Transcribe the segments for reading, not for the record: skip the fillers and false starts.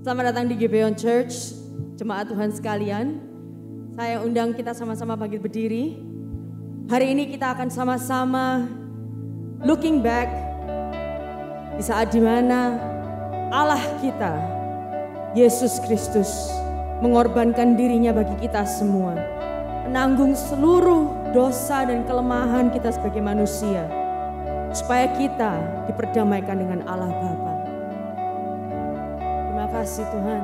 Selamat datang di Gibeon Church, jemaat Tuhan sekalian. Saya undang kita sama-sama bangkit berdiri. Hari ini kita akan sama-sama looking back di saat dimana Allah kita, Yesus Kristus, mengorbankan dirinya bagi kita semua, menanggung seluruh dosa dan kelemahan kita sebagai manusia, supaya kita diperdamaikan dengan Allah Bapa. Terima kasih Tuhan.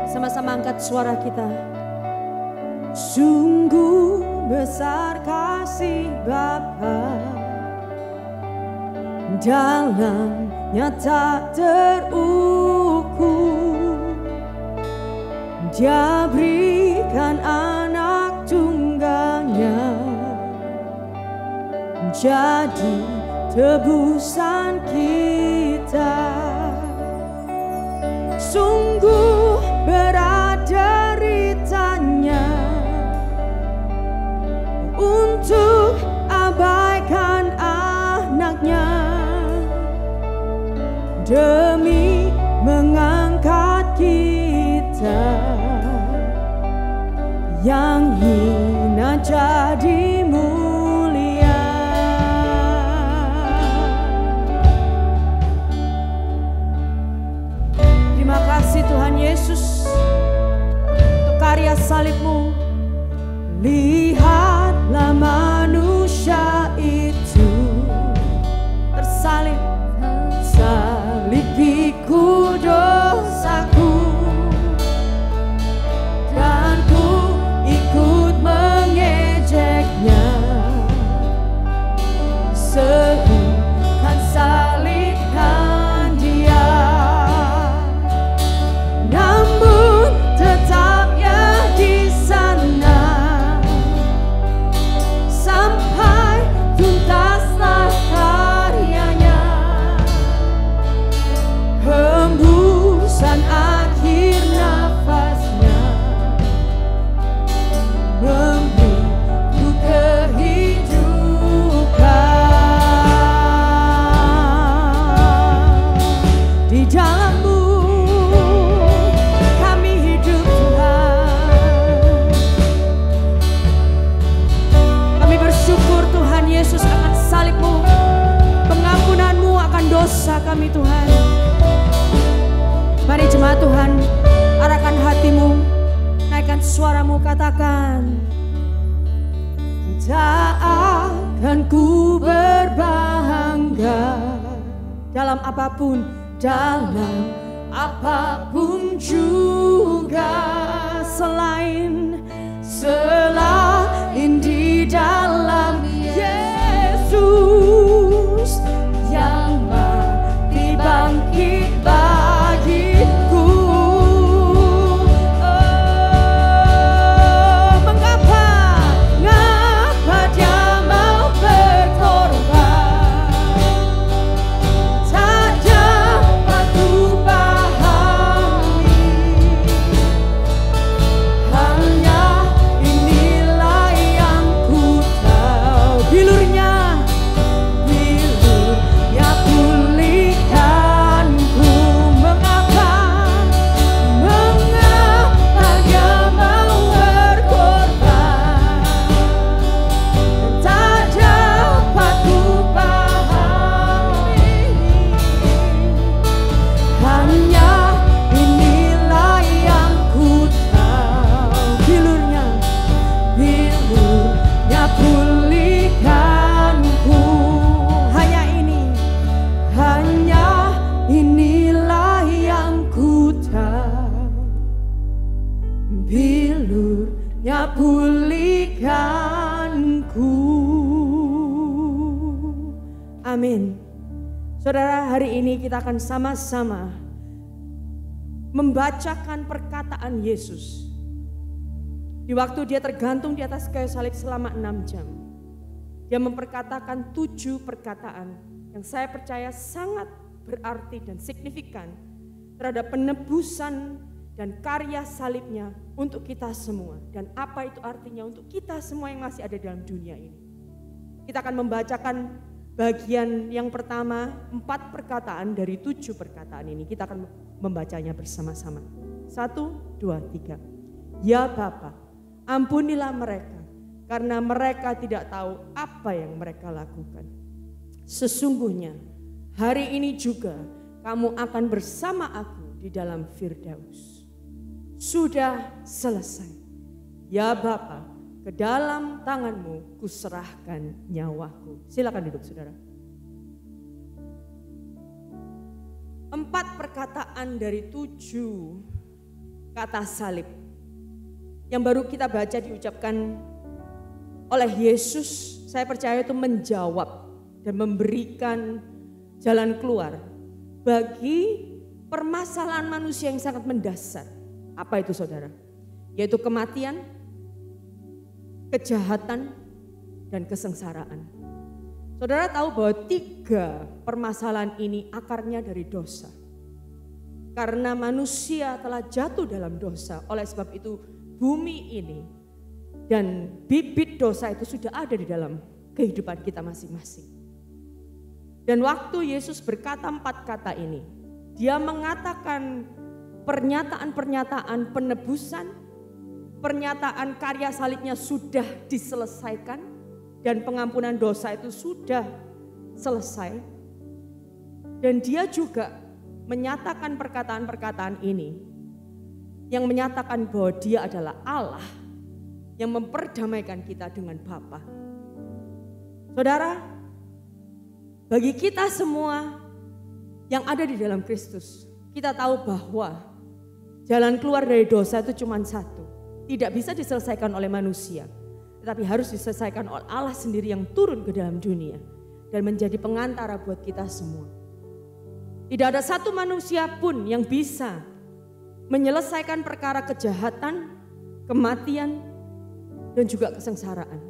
Sama-sama angkat suara kita. Sungguh besar kasih Bapa, dalamnya tak terukur. Dia berikan anak tunggalnya jadi tebusan kita. Sungguh berat deritanya untuk abaikan anaknya, demi mengangkat kita yang hina jadi mulia. Terima kasih Tuhan Yesus untuk karya salib-Mu. Lihatlah manusia itu tersalib, salib pikul dosaku, dan ku ikut mengejeknya, kan salibkan dia. Namun tetap ya di sana sampai tuntaslah karyanya, hembusan akhir nafasnya memberiku kehidupan. Di dalam-Mu kami hidup Tuhan. Kami bersyukur Tuhan Yesus akan salib-Mu, pengampunan-Mu akan dosa kami Tuhan. Mari jemaat Tuhan, arahkan hatimu, naikkan suaramu, katakan, tak akan ku berbangga dalam apapun juga, selain di dalam Yesus yang mati bangkit bagiku. Mengapa Dia mau berkorban? Tak dapat ku pahami. Hanya inilah yang ku tahu. Bilurnya pulihkanku. Mengapa Dia mau berkorban? Tak dapat ku pahami. Hanya inilah yang ku tahu. Bilurnya pulihkanku. Hanya inilah yang ku tahu. Bilurnya pulihkanku. Amin. Saudara, hari ini kita akan sama-sama membacakan perkataan Yesus. Di waktu Dia tergantung di atas kayu salib selama 6 jam, Dia memperkatakan 7 perkataan yang saya percaya sangat berarti dan signifikan terhadap penebusan dan karya salibnya untuk kita semua. Dan apa itu artinya untuk kita semua yang masih ada dalam dunia ini. Kita akan membacakan bagian yang pertama, 4 perkataan dari 7 perkataan ini. Kita akan membacanya bersama-sama. 1, 2, 3. Ya Bapa, ampunilah mereka karena mereka tidak tahu apa yang mereka lakukan. Sesungguhnya hari ini juga kamu akan bersama aku di dalam Firdaus. Sudah selesai. Ya Bapa, ke dalam tanganmu kuserahkan nyawaku. Silakan duduk saudara. 4 perkataan dari 7 kata salib yang baru kita baca diucapkan oleh Yesus, saya percaya itu menjawab dan memberikan jalan keluar bagi permasalahan manusia yang sangat mendasar. Apa itu saudara? Yaitu kematian, kejahatan, dan kesengsaraan. Saudara tahu bahwa 3 permasalahan ini akarnya dari dosa. Karena manusia telah jatuh dalam dosa, oleh sebab itu bumi ini dan bibit dosa itu sudah ada di dalam kehidupan kita masing-masing. Dan waktu Yesus berkata 4 kata ini, dia mengatakan pernyataan-pernyataan penebusan, pernyataan karya salibnya sudah diselesaikan dan pengampunan dosa itu sudah selesai. Dan dia juga menyatakan perkataan-perkataan ini yang menyatakan bahwa dia adalah Allah yang memperdamaikan kita dengan Bapa. Saudara, bagi kita semua yang ada di dalam Kristus, kita tahu bahwa jalan keluar dari dosa itu cuma satu. Tidak bisa diselesaikan oleh manusia, tetapi harus diselesaikan oleh Allah sendiri yang turun ke dalam dunia dan menjadi pengantara buat kita semua. Tidak ada satu manusia pun yang bisa menyelesaikan perkara kejahatan, kematian, dan juga kesengsaraan.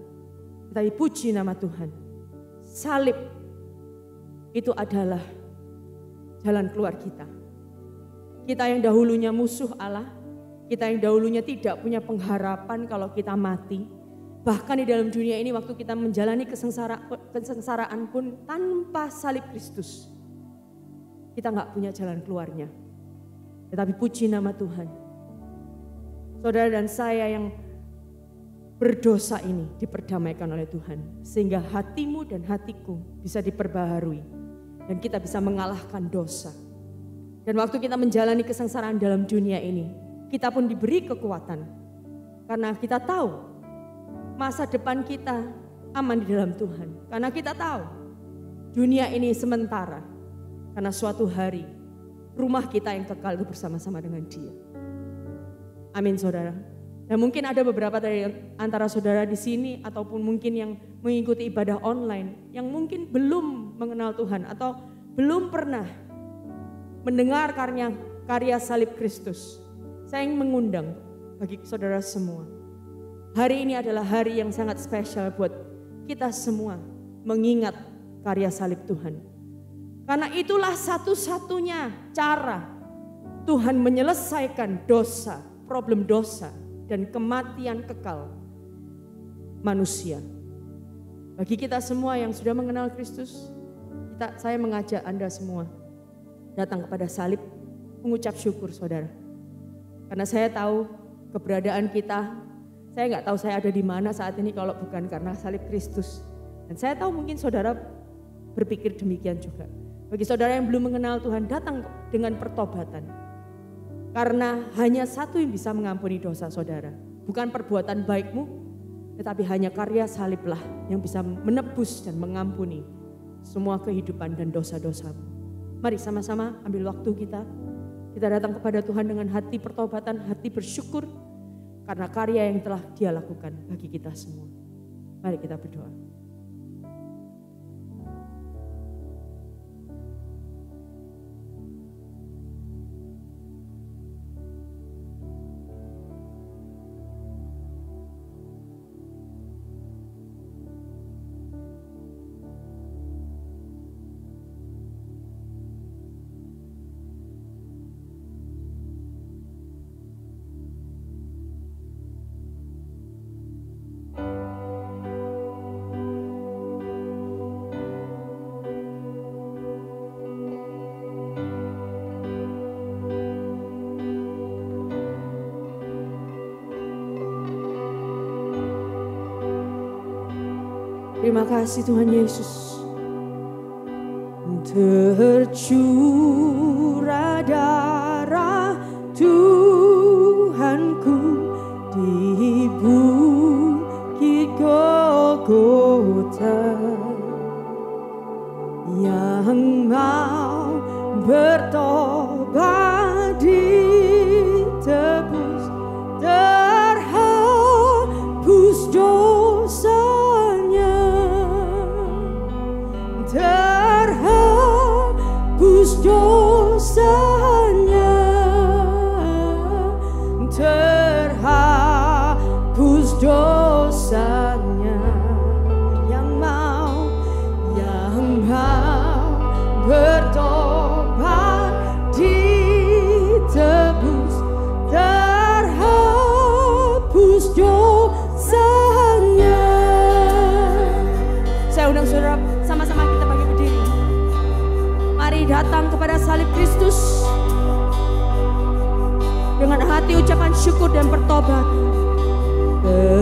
Tetapi puji nama Tuhan, salib itu adalah jalan keluar kita. Kita yang dahulunya musuh Allah, kita yang dahulunya tidak punya pengharapan kalau kita mati. Bahkan di dalam dunia ini waktu kita menjalani kesengsaraan pun tanpa salib Kristus, kita gak punya jalan keluarnya. Tetapi puji nama Tuhan, saudara dan saya yang berdosa ini diperdamaikan oleh Tuhan. Sehingga hatimu dan hatiku bisa diperbaharui dan kita bisa mengalahkan dosa. Dan waktu kita menjalani kesengsaraan dalam dunia ini, kita pun diberi kekuatan. Karena kita tahu masa depan kita aman di dalam Tuhan. Karena kita tahu dunia ini sementara. Karena suatu hari rumah kita yang kekal itu bersama-sama dengan Dia. Amin saudara. Dan mungkin ada beberapa dari antara saudara di sini ataupun mungkin yang mengikuti ibadah online yang mungkin belum mengenal Tuhan atau belum pernah mendengar karya salib Kristus. Saya ingin mengundang bagi saudara semua. Hari ini adalah hari yang sangat spesial buat kita semua mengingat karya salib Tuhan. Karena itulah satu-satunya cara Tuhan menyelesaikan dosa, problem dosa dan kematian kekal manusia. Bagi kita semua yang sudah mengenal Kristus, saya mengajak Anda semua datang kepada salib, mengucap syukur saudara. Karena saya tahu keberadaan kita, saya nggak tahu saya ada di mana saat ini kalau bukan karena salib Kristus. Dan saya tahu mungkin saudara berpikir demikian juga. Bagi saudara yang belum mengenal Tuhan, datang dengan pertobatan. Karena hanya satu yang bisa mengampuni dosa saudara. Bukan perbuatan baikmu, tetapi hanya karya saliblah yang bisa menebus dan mengampuni semua kehidupan dan dosa-dosamu. Mari sama-sama ambil waktu kita. Kita datang kepada Tuhan dengan hati pertobatan, hati bersyukur. Karena karya yang telah Dia lakukan bagi kita semua. Mari kita berdoa. Terima kasih Tuhan Yesus. Tercurah darah Tuhanku di bukit Golgota, yang mau bertobat ditebus, terhapus dosanya, terhapus dosanya, terhapus dosanya, yang mau bertobat ditebus, terhapus dosanya. Saya undang saudara, sama-sama kita bangkit berdiri. Mari datang kepada salib Kristus dengan hati ucapan syukur dan bertobat.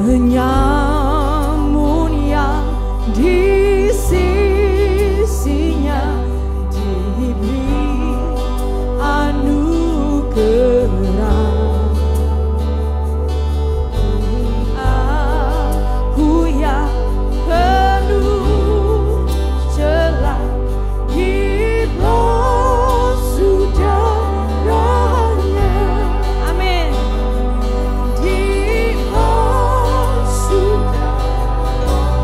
Penyamun yang di sisinya diberi anugerah. Aku yang penuh celah dibasuh darahnya. Amin. Dibasuh.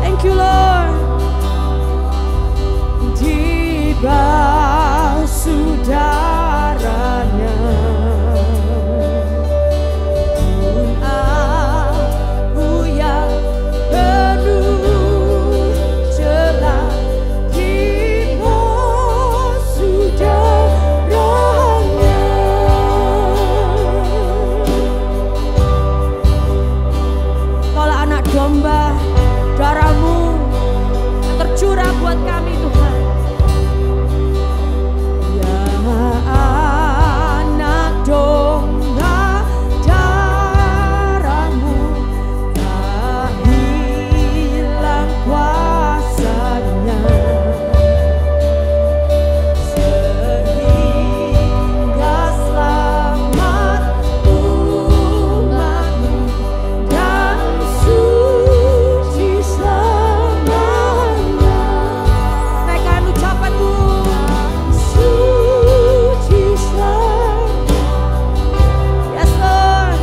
Thank you Lord. Dibasuh darahnya. Aku yang penuh celah dibasuh darahnya. Kaulah anak domba, darahmu tercurah buat kami Tuhan. Ya anak domba, darahmu tak hilang kuasanya, sehingga selamat umatmu dan suci selamanya. Naikkan ucapanmu, suci selamanya. Yes Lord.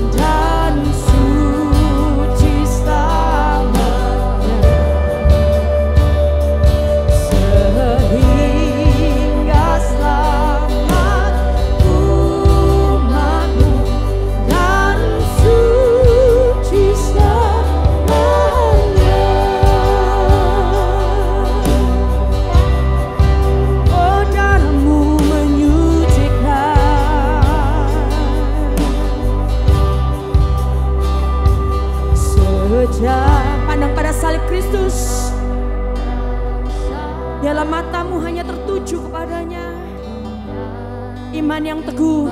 Dan suci selamanya, sehingga selamat umatmu dan suci selamanya. Oh, darahmu menyucikan. Sejak pandang pada salib Kristus, biarlah matamu hanya tertuju kepadanya. Iman yang teguh,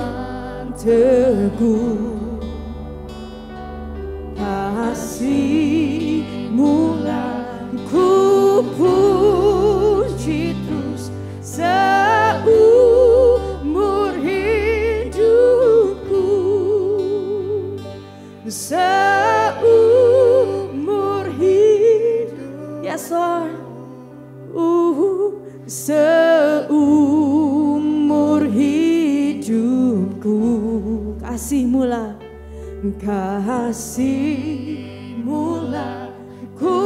kasih-Mu ku puji terus seumur hidupku, seumur hidup. Yes Lord. Seumur hidupku, kasih-Mu lah, kasih-Mu lah ku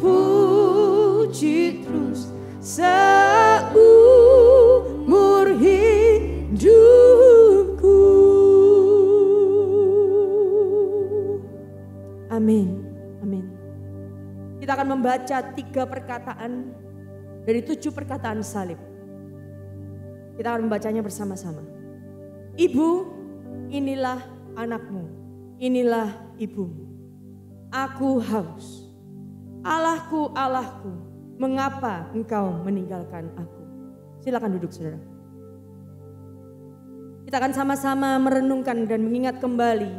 puji terus seumur hidupku. Amin. Amin. Kita akan membaca 3 perkataan dari 7 perkataan salib. Kita akan membacanya bersama-sama. Ibu, inilah anakmu, inilah ibumu. Aku haus. Allahku, Allahku, mengapa engkau meninggalkan aku? Silakan duduk saudara. Kita akan sama-sama merenungkan dan mengingat kembali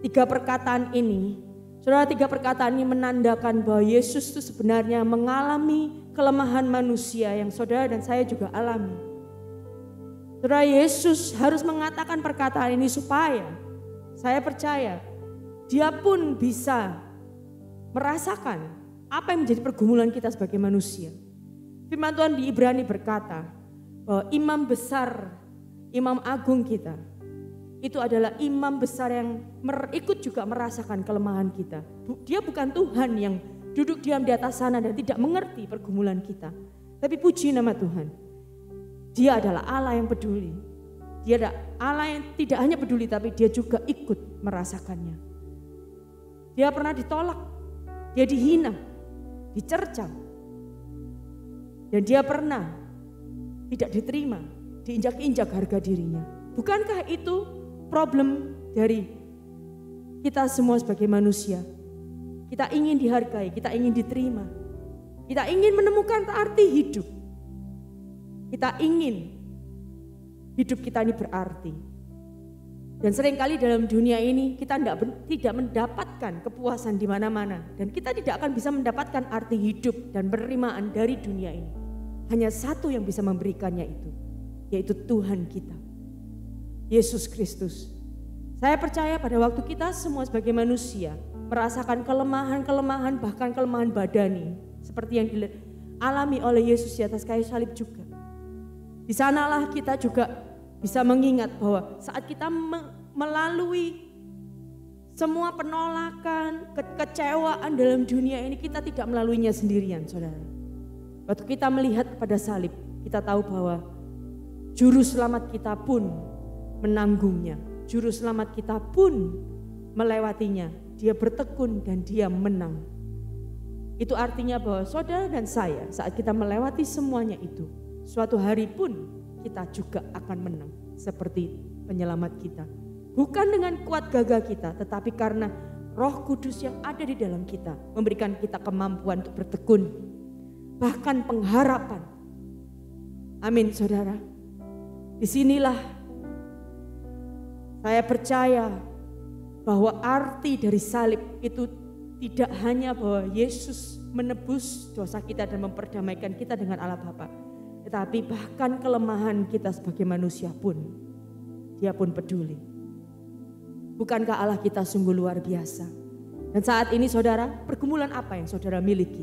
3 perkataan ini Saudara, 3 perkataan ini menandakan bahwa Yesus itu sebenarnya mengalami kelemahan manusia yang saudara dan saya juga alami. Saudara, Yesus harus mengatakan perkataan ini supaya saya percaya dia pun bisa merasakan apa yang menjadi pergumulan kita sebagai manusia. Firman Tuhan di Ibrani berkata bahwa imam besar, imam agung kita, itu adalah imam besar yang ikut juga merasakan kelemahan kita. Dia bukan Tuhan yang duduk diam di atas sana dan tidak mengerti pergumulan kita. Tapi puji nama Tuhan, dia adalah Allah yang peduli. Dia adalah Allah yang tidak hanya peduli, tapi dia juga ikut merasakannya. Dia pernah ditolak, dia dihina, dicercam. Dan dia pernah tidak diterima, diinjak-injak harga dirinya. Bukankah itu problem dari kita semua sebagai manusia? Kita ingin dihargai, kita ingin diterima. Kita ingin menemukan arti hidup. Kita ingin hidup kita ini berarti. Dan seringkali dalam dunia ini kita tidak mendapatkan kepuasan di mana-mana. Dan kita tidak akan bisa mendapatkan arti hidup dan penerimaan dari dunia ini. Hanya satu yang bisa memberikannya itu, yaitu Tuhan kita, Yesus Kristus. Saya percaya pada waktu kita semua sebagai manusia merasakan kelemahan-kelemahan, bahkan kelemahan badani, seperti yang dialami oleh Yesus di atas kayu salib juga. Di sanalah kita juga bisa mengingat bahwa saat kita melalui semua penolakan, kekecewaan dalam dunia ini, kita tidak melaluinya sendirian, saudara. Waktu kita melihat kepada salib, kita tahu bahwa juru selamat kita pun menanggungnya. Juru selamat kita pun melewatinya. Dia bertekun dan dia menang. Itu artinya bahwa saudara dan saya saat kita melewati semuanya itu, suatu hari pun kita juga akan menang seperti penyelamat kita. Bukan dengan kuat gagah kita, tetapi karena Roh Kudus yang ada di dalam kita memberikan kita kemampuan untuk bertekun, bahkan pengharapan. Amin, saudara. Disinilah saya percaya bahwa arti dari salib itu tidak hanya bahwa Yesus menebus dosa kita dan memperdamaikan kita dengan Allah Bapa, tetapi bahkan kelemahan kita sebagai manusia pun, Dia pun peduli. Bukankah Allah kita sungguh luar biasa? Dan saat ini saudara, pergumulan apa yang saudara miliki?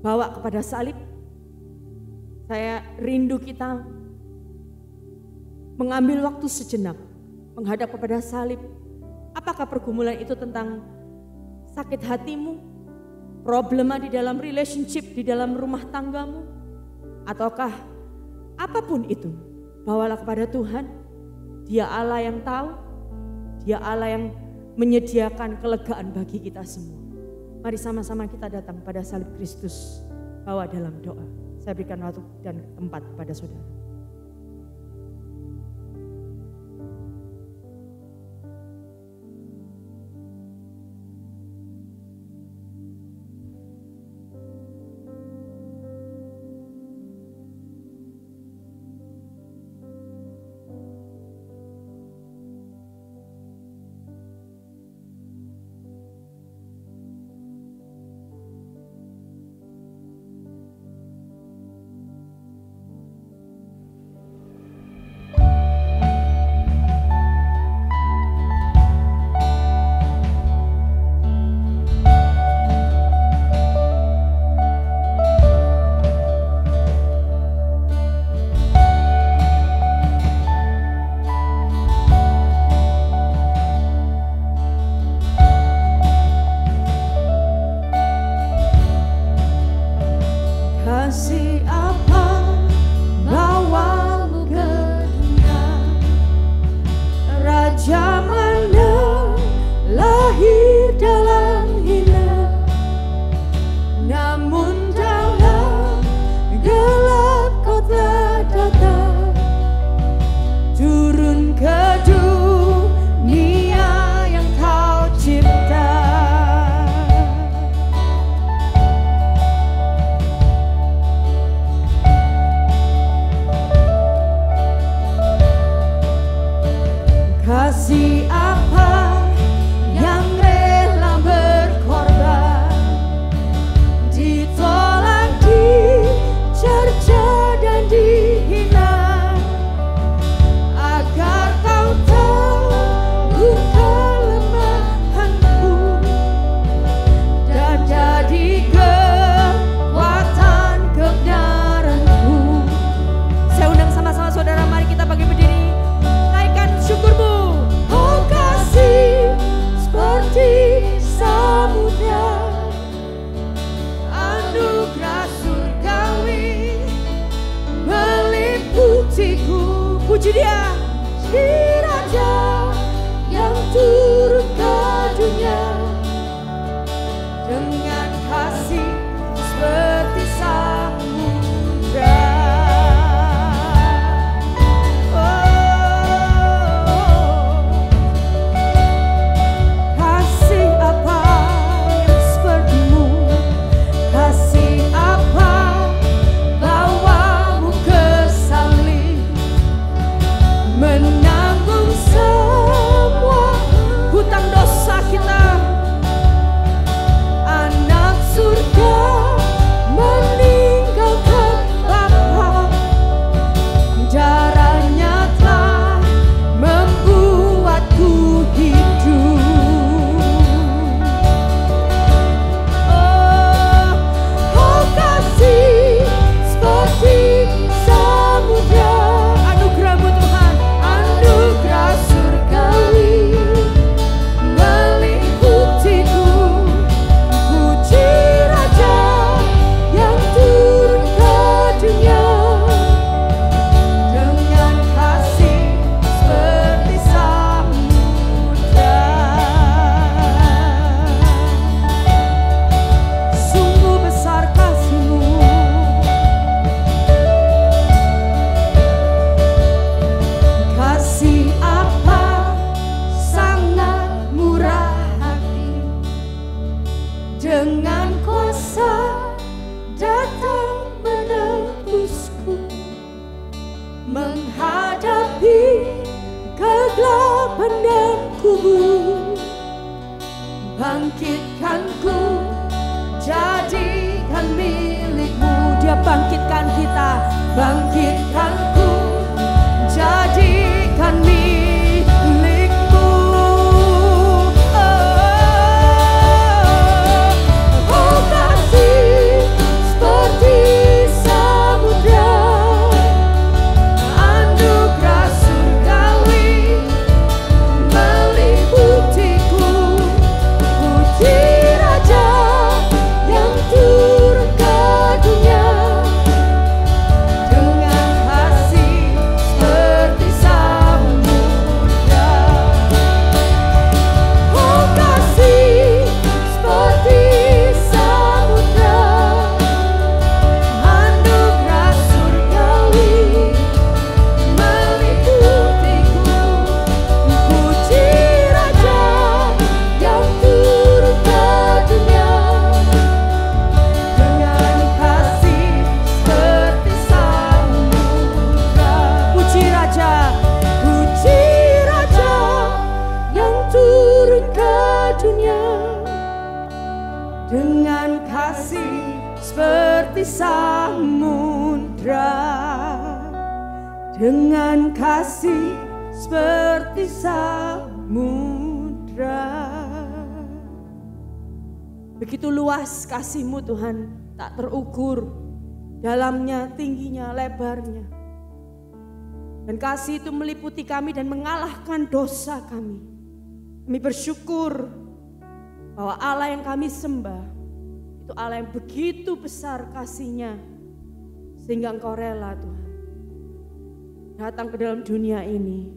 Bawa kepada salib. Saya rindu kita mengambil waktu sejenak menghadap kepada salib. Apakah pergumulan itu tentang sakit hatimu, problema di dalam relationship, di dalam rumah tanggamu, ataukah apapun itu, bawalah kepada Tuhan. Dia Allah yang tahu, Dia Allah yang menyediakan kelegaan bagi kita semua. Mari sama-sama kita datang pada salib Kristus, bawa dalam doa. Saya berikan waktu dan tempat kepada saudara. Kasih apa yang Puji Dia, si Raja yang turun ke dunia dengan kasih seperti samudra. Kasih apa yang sepertimu? Kasih apa bawamu ke salib, menanggung semua hutang dosa kita. Anak surga meninggalkan Bapa, darahnya telah membuatku hidup. Oh kasih seperti samudra, anugerah-Mu Tuhan, anugerah surgawi meliputiku. Puji Raja yang turun ke dunia dengan kasih seperti samudra. Sungguh besar kasih-Mu, kasih apa sangat murah hati, dengan kuasa datang menebusku, menghadapi kegelapan dan kubur, bangkitkanku, jadikan milik-Mu. Dia bangkitkan kita, bangkitkanku, jadikan milik-Mu. Oh kasih seperti samudra, anugerah surgawi meliputiku. Puji Raja yang turun ke dunia dengan kasih seperti samudra. Oh kasih seperti samudra, anugerah surgawi meliputiku. Puji Raja yang turun ke dunia dengan kasih seperti samudra. Puji Raja yang turun ke dunia dengan kasih seperti samudra, dengan kasih seperti samudra. Begitu luas kasih-Mu Tuhan, tak terukur, dalamnya, tingginya, lebarnya. Dan kasih itu meliputi kami dan mengalahkan dosa kami. Kami bersyukur bahwa Allah yang kami sembah itu Allah yang begitu besar kasih-Nya, sehingga Engkau rela Tuhan datang ke dalam dunia ini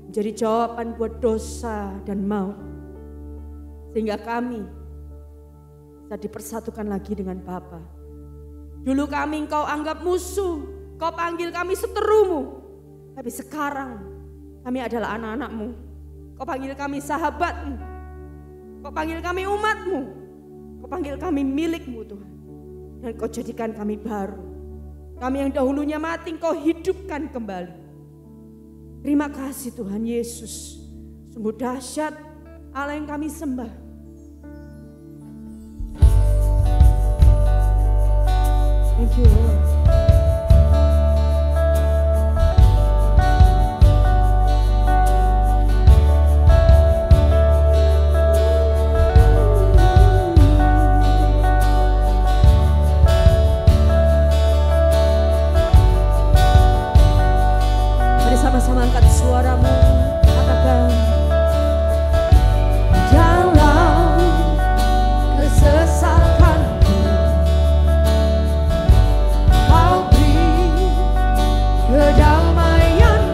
menjadi jawaban buat dosa dan maut, sehingga kami bisa dipersatukan lagi dengan Bapa. Dulu kami Engkau anggap musuh, Kau panggil kami seterumu, tapi sekarang kami adalah anak-anak-Mu. Kau panggil kami sahabat-Mu, Kau panggil kami umat-Mu, Kau panggil kami milik-Mu Tuhan. Dan Kau jadikan kami baru. Kami yang dahulunya mati Engkau hidupkan kembali. Terima kasih Tuhan Yesus. Sungguh dahsyat Allah yang kami sembah. Thank you Lord. Sama-sama angkat suaramu, katakan, dalam kesesakanku Kau beri kedamaian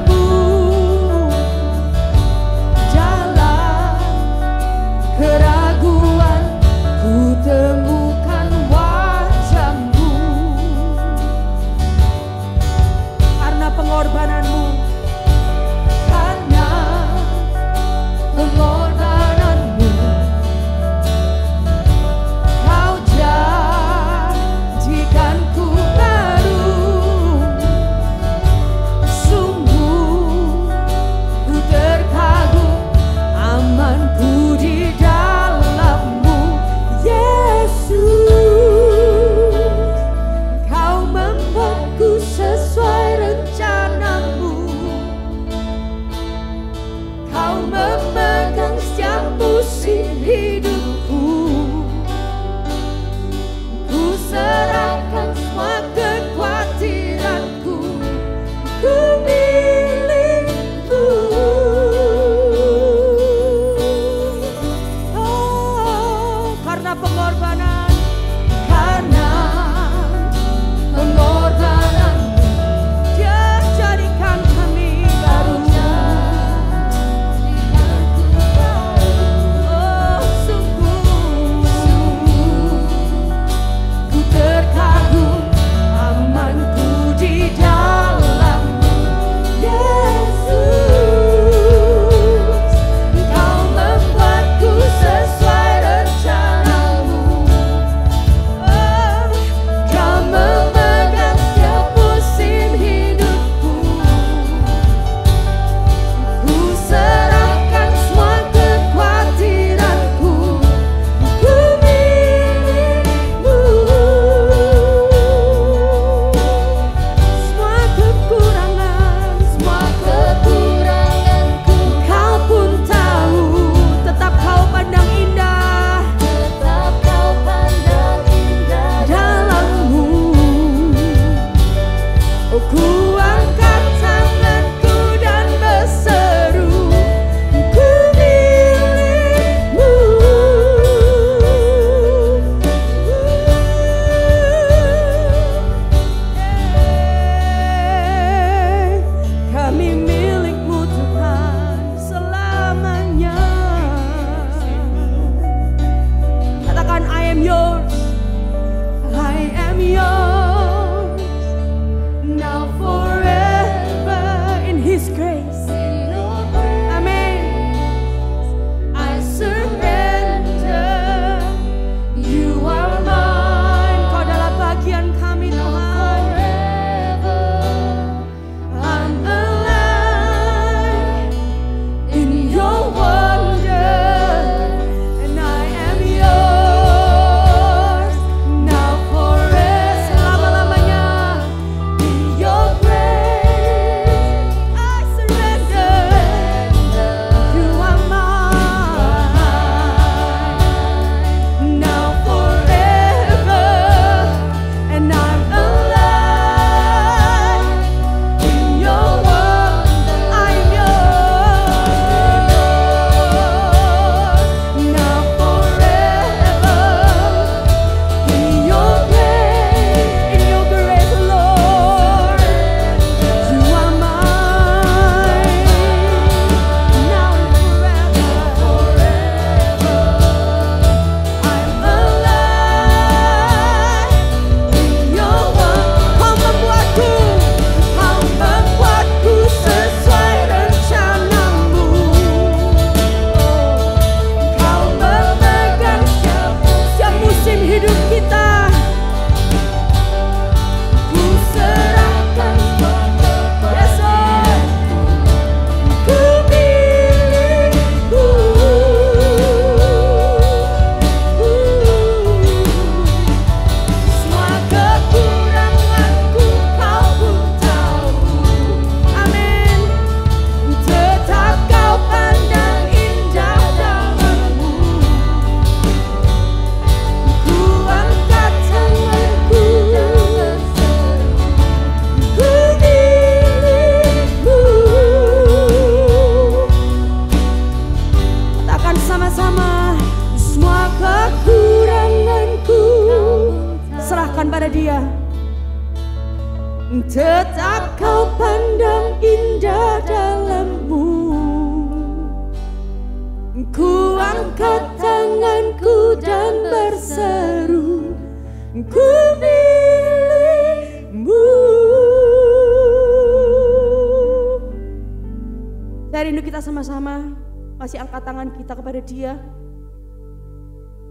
Saya rindu kita sama-sama masih angkat tangan kita kepada Dia.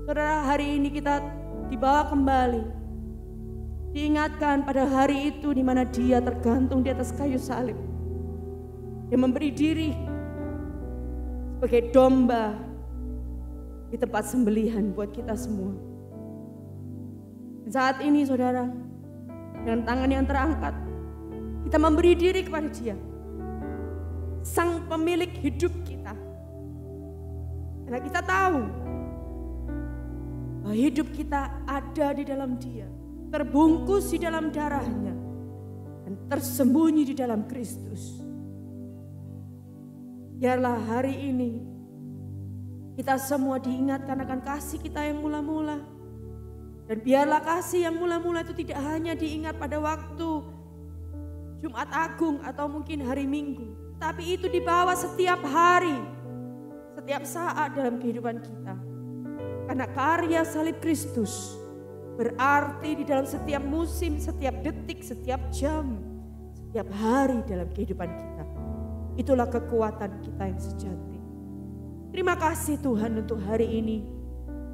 Saudara, hari ini kita dibawa kembali, diingatkan pada hari itu di mana Dia tergantung di atas kayu salib. Dia memberi diri sebagai domba di tempat sembelihan buat kita semua. Dan saat ini saudara, dengan tangan yang terangkat, kita memberi diri kepada Dia, Sang pemilik hidup kita. Karena kita tahu bahwa hidup kita ada di dalam Dia, terbungkus di dalam darah-Nya, dan tersembunyi di dalam Kristus. Biarlah hari ini kita semua diingatkan akan kasih kita yang mula-mula. Dan biarlah kasih yang mula-mula itu tidak hanya diingat pada waktu Jumat Agung atau mungkin hari Minggu, tapi itu dibawa setiap hari, setiap saat dalam kehidupan kita. Karena karya salib Kristus berarti di dalam setiap musim, setiap detik, setiap jam, setiap hari dalam kehidupan kita. Itulah kekuatan kita yang sejati. Terima kasih Tuhan untuk hari ini.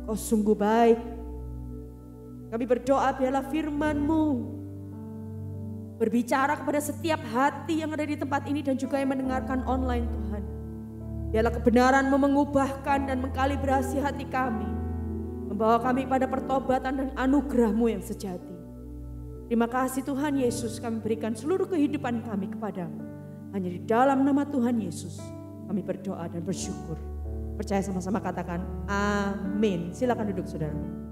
Kau sungguh baik. Kami berdoa biarlah firman-Mu berbicara kepada setiap hati yang ada di tempat ini dan juga yang mendengarkan online Tuhan. Biarlah kebenaran-Mu mengubahkan dan mengkalibrasi hati kami, membawa kami pada pertobatan dan anugerah-Mu yang sejati. Terima kasih Tuhan Yesus, kami berikan seluruh kehidupan kami kepadamu. Hanya di dalam nama Tuhan Yesus kami berdoa dan bersyukur. Percaya sama-sama katakan amin. Silakan duduk saudara.